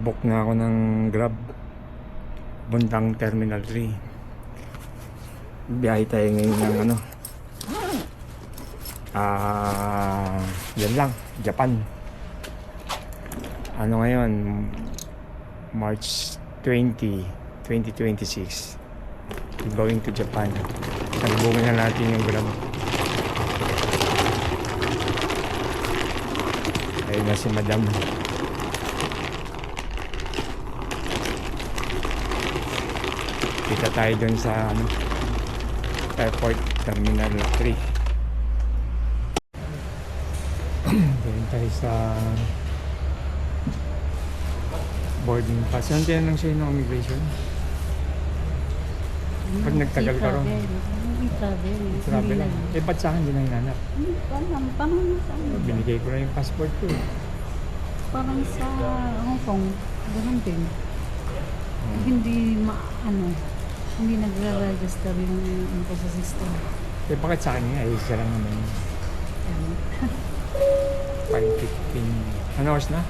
Book na ako ng Grab buntang Terminal 3. Biyahe tayo ngayon ng ano, yan lang, Japan. Ano ngayon, March 20, 2026. We're going to Japan. Salubungin na natin yung Grab. Ayun na si Madam. Kita tayo dun sa ano, airport terminal 3. Doon tayo sa boarding pass. Yan tinanong sa'yo ng immigration? Pag nagtagal ka ron? Travel lang. Eh, ba't sa akin din ang hinanap? Binigay ko na yung passport ko. Parang sa Hong Kong, gano'n din. Hindi hindi nagre-register yung info sa system. Eh, bakit sa akin nga? Eh, isa lang naman yun. 5:15. Ano oras na?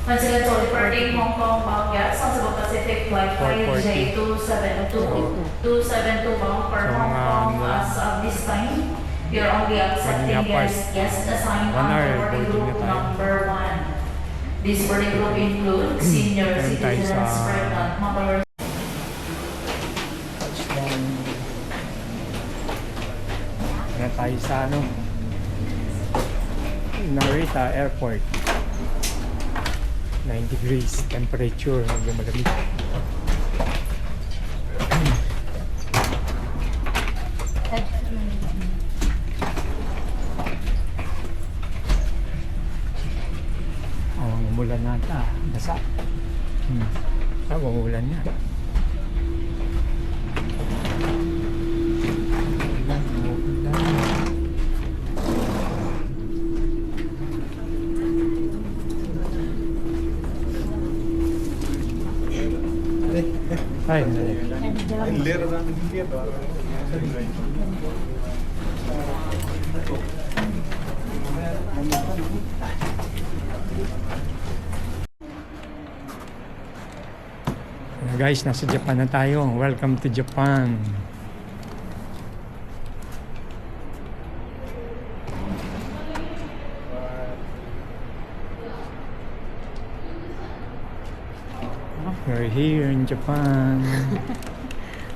Consider departing Hong Kong bound guests on Cebu Pacific Flight 5J272 bound for Hong Kong as of this time. You're only accepting guests assigned on boarding group number 1. This boarding group includes senior citizens, pregnant mothers. Na tayo sa ano, Narita Airport. 9 degrees temperature, medyo malamig. Umulan na ata, basa. Umulan na. Ay, guys, nasa Japan na tayo. Welcome to Japan. We're here in Japan.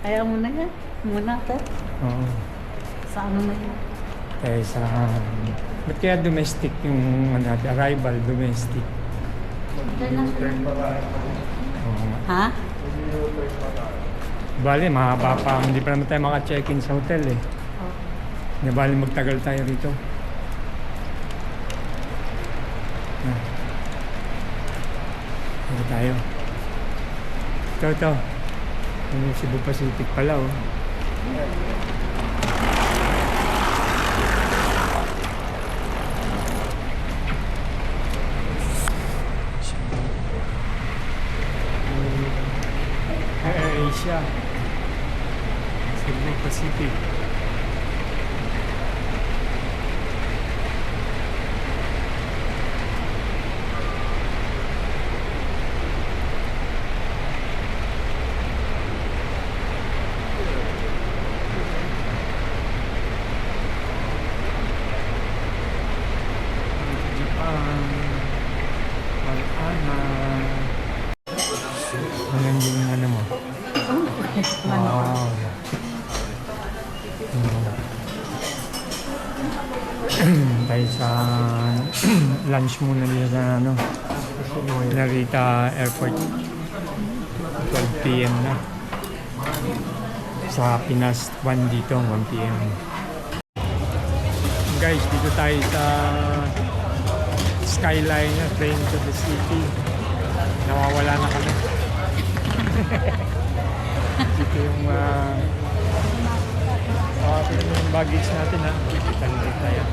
Ayaw mo na yan? Muna ka? Oo. Sa ano na yun? Kaya sa... Ba't kaya domestic yung arrival, domestic? Oo. Ha? Bali, mahaba pa. Hindi pa naman tayo maka-check-in sa hotel eh. Hindi bali magtagal tayo rito. Ano tayo? Ito. Ano, Cebu Pacific pala oh. Asia. Cebu Pacific. Ayan yung ano mo. Wow. Tayo sa lunch muna dito sa ano, Narita Airport. 12 PM na. Sa Pinas 1 dito, 1 PM. Guys, dito tayo sa Skyliner train to the city. Nawawala na kami. Dito yung yung baggage natin ha. Kita nito tayo.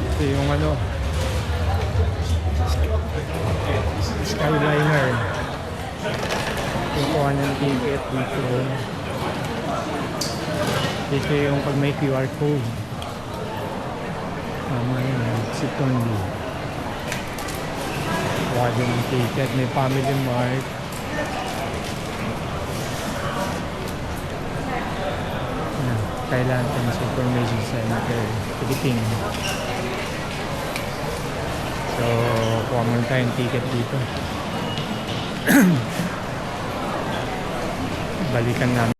Ito yung ano, Skyliner. Kukuha ng ticket dito. Dito yung pag may QR code. Tama yun. Sit only. kuha din ng ticket. May Family Mart. Thailand Information Center, Philippines. So, kuha muna tayong ticket dito. Balikan namin.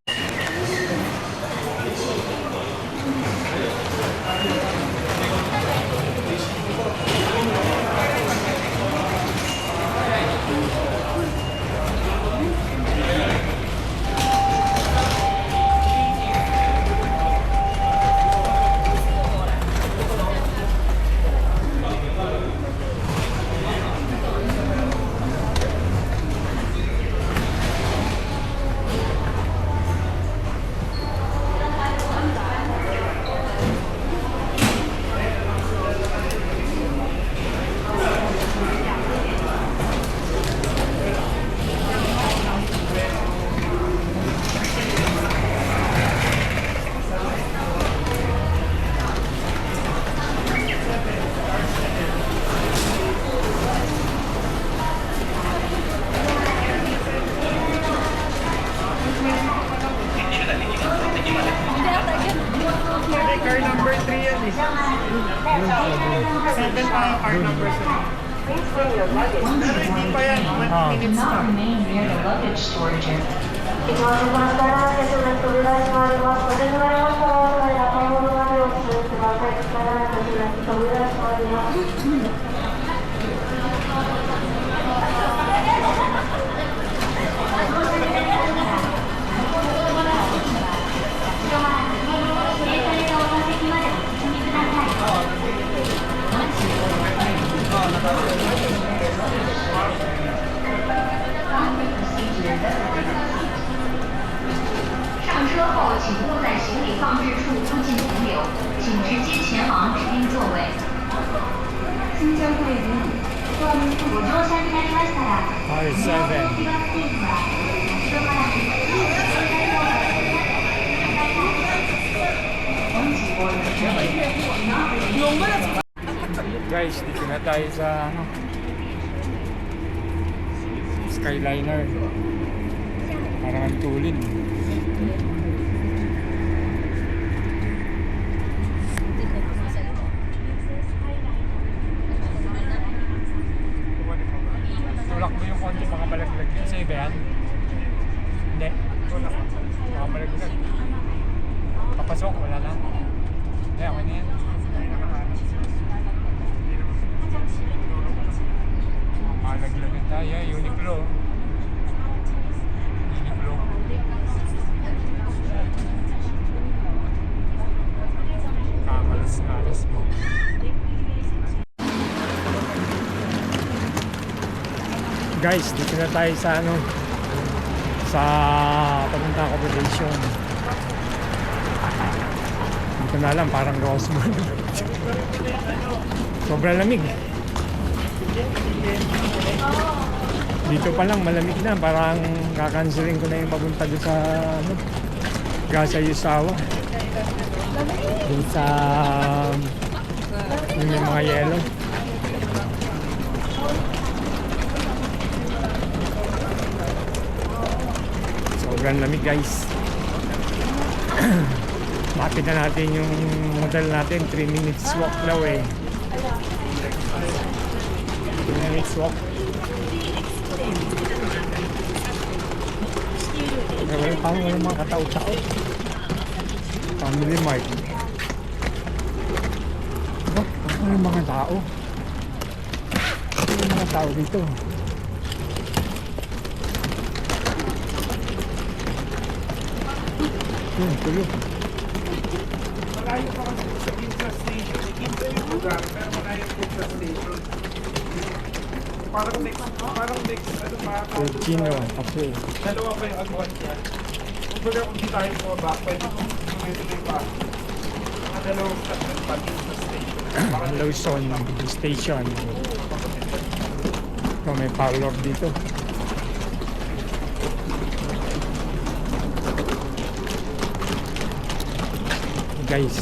Car number 3 yan eh. 7 car number 3. Pero hindi pa yan. 1 minutes Not na. remain near the luggage storage area. 一番手からからですね、扉閉まります。お出になりましたら、お前ら買い物までお進めください。力ですね、扉閉まります。上车后，请勿在行李放置处附近停留，请直接前往指定座位。新車フレーズ、ご乗車になりましたら、はい、7. 後ろからGuys, dito na tayo sa ano, Skyliner. Parang ang tulid. Tulak mo yung konti, baka malaglag yun. Sa'yo ba yan? Hindi. Baka malaglag. Papasok, wala lang. Hindi, okay na yan. Malaglagan tayo, Uniqlo. Uniqlo. Kamalas-malas mo. Guys, dito na tayo sa ano, sa papuntang accommodation. Dito na lang, parang Rosemont. Sobrang lamig. Dito pa lang malamig na, parang kakanselin ko na yung papunta doon sa ano, Gasa Yusawa. Doon sa yung may mga yelo. Sobrang lamig guys. Bakit na natin yung hotel natin, 3 minutes walk daw eh. 3 minutes walk. Ngayon parang walang mga katao-tao. Family Mart. Oh, parang yung mga tao. Yung mga tao dito. Tulo. Malayo pa kasi sa Ginza Station. Ginza yung lugar, pero malayo sa Ginza Station. Parang next, ano pa? Chino, kape. Dalawa pa yung agwan dyan. Kumbaga kung di tayo bumaba, pwede kong tuloy-tuloy pa. Mga dalawang stop ng pa Ginza Station. Lawson Station. Ito, may parlor dito. Guys,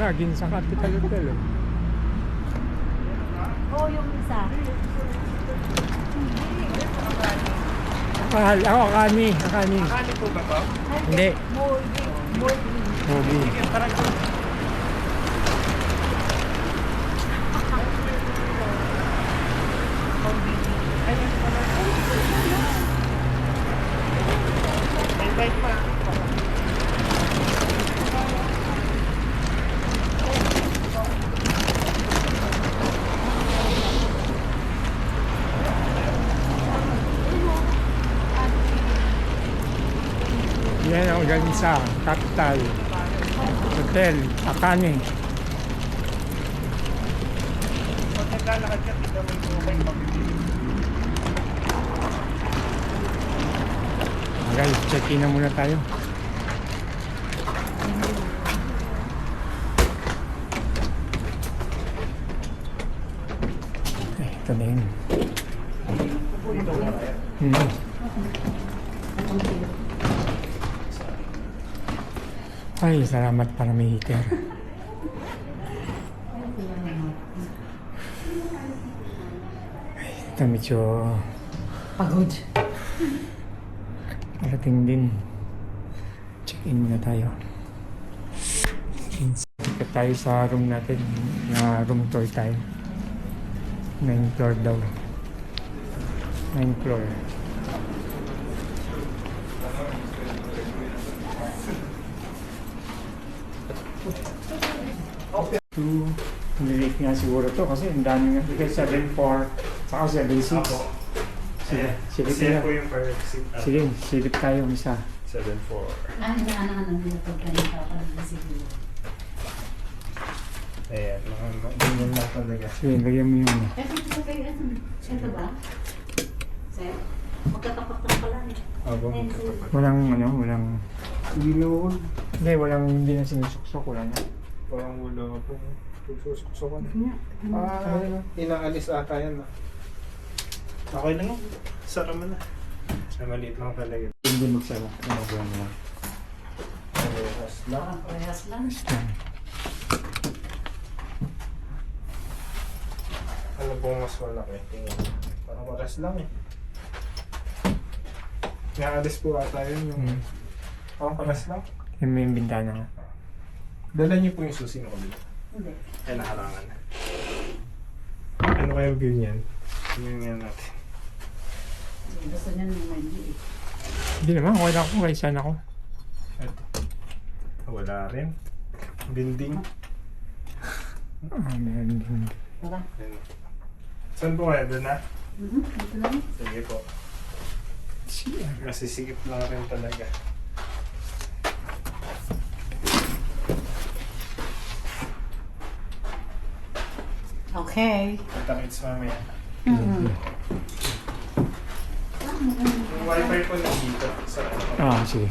nga, Ginza Capital Hotel. Oh. Oo, yung isa. Akani. Akali po ba to? Hindi. Mordi. Hobi. Sige, tara ko. May bike pa. Yan ang galing sa Capital Hotel, Akani. Pag naglalakad ka, tignan mo yung okay mabibili. Okay, check-in na muna tayo. Ito na yun. Ay, salamat para may heater. Ay, ito medyo Pagod. parating din. Check-in muna tayo. Sikat tayo sa room natin. Na room tour tayo. 9th floor daw. 9th floor. Nilate nga siguro to kasi ang dami nga. Kasi 7.4 saka 7.6. Sige, silip Kasi na. po yung per seat. Sige, silip tayo isa. 7.4. Ano, pagkanita ka na siguro. Ayan, mga ganyan lang talaga. Sige, lagyan mo yung... Ito kayo, ito ba? Sir, magkatapat ng pala eh. Walang walang... Ulo. Hindi, hindi na sinusuksok. Wala na. Parang ulo po. Susuksok Nga. Inaalis ata yan. Okay lang yun. Sana naman na. Maliit lang talaga. Hindi magsala. Ano ba mo? Parehas lang. Parang parehas lang. Basta. Ano pong mas malaki? Tingnan. Parang parehas lang eh. Inaalis po ata yun yung... Parang parehas lang. Yung may bintana. Dala niyo po yung susi na kabila. Hindi. Ay, nakarangan. Ano kaya view niyan? Tingnan nga natin. Gusto niya nung may liit. Hindi naman, okay lang ako. Kaysan ako. Ito. Wala rin. Binding. Meron din. Tara. Ayun. Saan po kaya? Doon na? Ito lang. Sige po. Siya. Masisigip lang rin talaga. Okay. Kita-kits mamaya. Mm-hmm. Yung wifi po nandito sa ano. Sige.